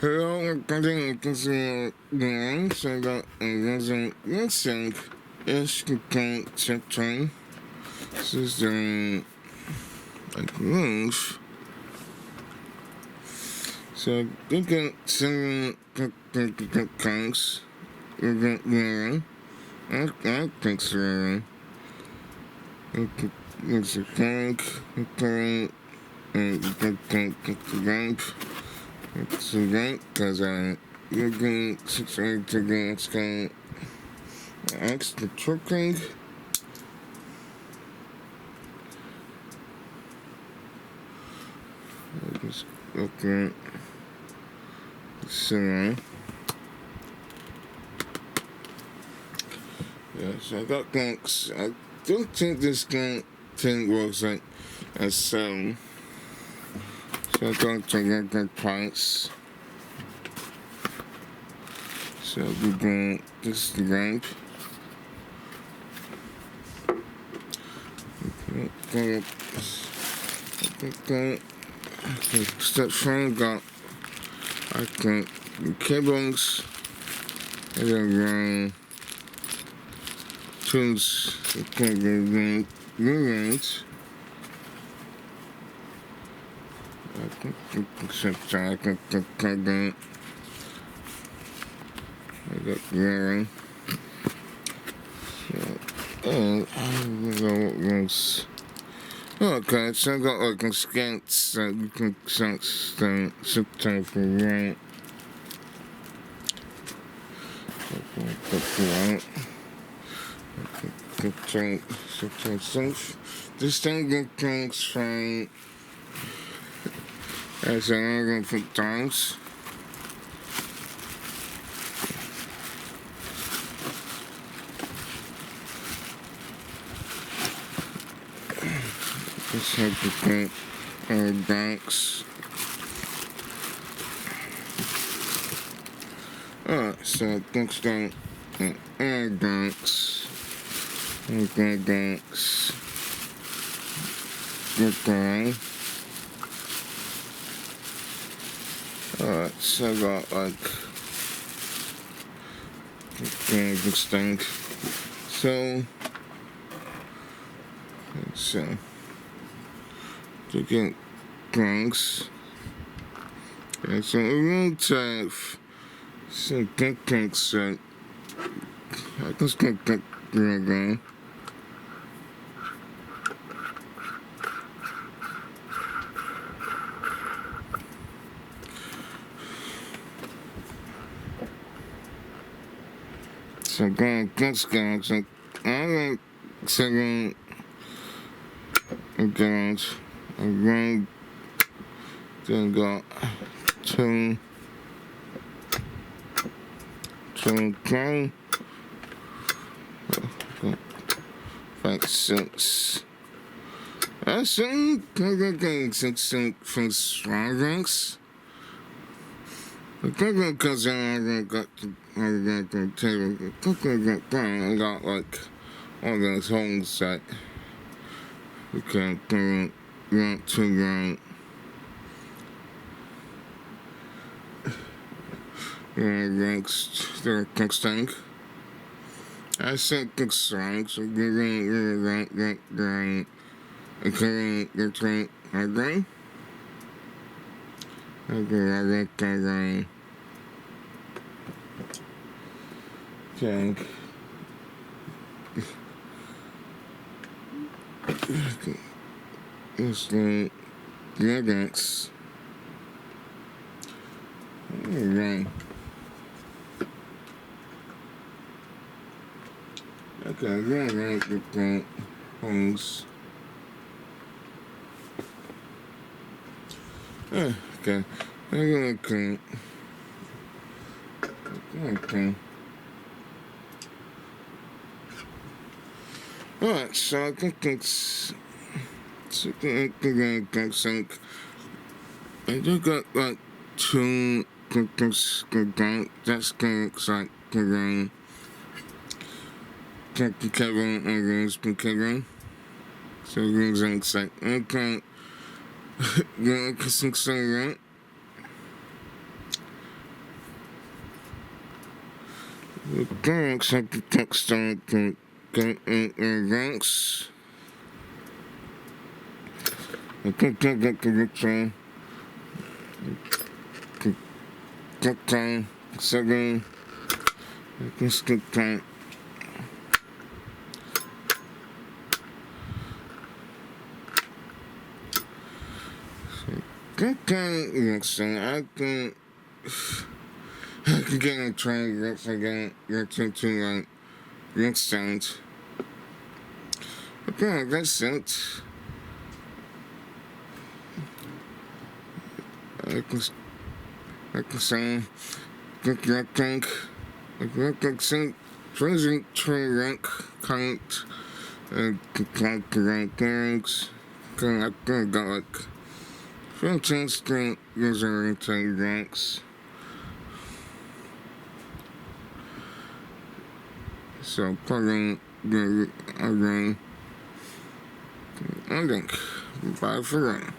Hello, recording the line so that it doesn't sync. Yes, you can check time. This is the move. So you can send counts. You can learn. I think so. It's a tank. You can ramp. It's a ramp because you're going to get extra trucking. Just open so yeah, so I got ganks. I don't think this gank thing works like a so I got to get the price. So we're going this ramp. Okay. Step frame got I think cables and then tunes the range. I think except I got wearing. And I don't know what else. Okay, so I got like a sketch that you can sense the subtype for right. This thing gets from as an different times. Just have to put banks. Alright, so next down air banks. Air banks. Okay. Alright, so I got like this thing. So let's see. To get banks. And so we won't have some banks that I can stick that again. So going this guy, so I like saying again, I'm going to got two okay. 5, 6. I think I'm getting 6 from strong ranks. I think because I got the table. I got like all those holes that we can do to next thing. I think it's strong, so we're going to get okay, that's right, okay? Okay, I like that tank. It's the Legax. Alright. Okay, I'm gonna write the holes. Okay, I'm gonna clean. Okay. Alright, so I think it's sync. I do got like 2 that's kind of like the Kevin and Rose Kevin. So it's like okay. Yeah, I think so, right? The ranks of the text on the ranks. I can get the return. Cut time, 7. I can skip time. Cut time next thing. I can get a train next again. Get to like next sound. Okay, that's it. I can say, get that tank. I can say, present train rank, count, count the rank tanks. I can go like 15 screen user tank ranks. So, plug in, again, I think, bye for now.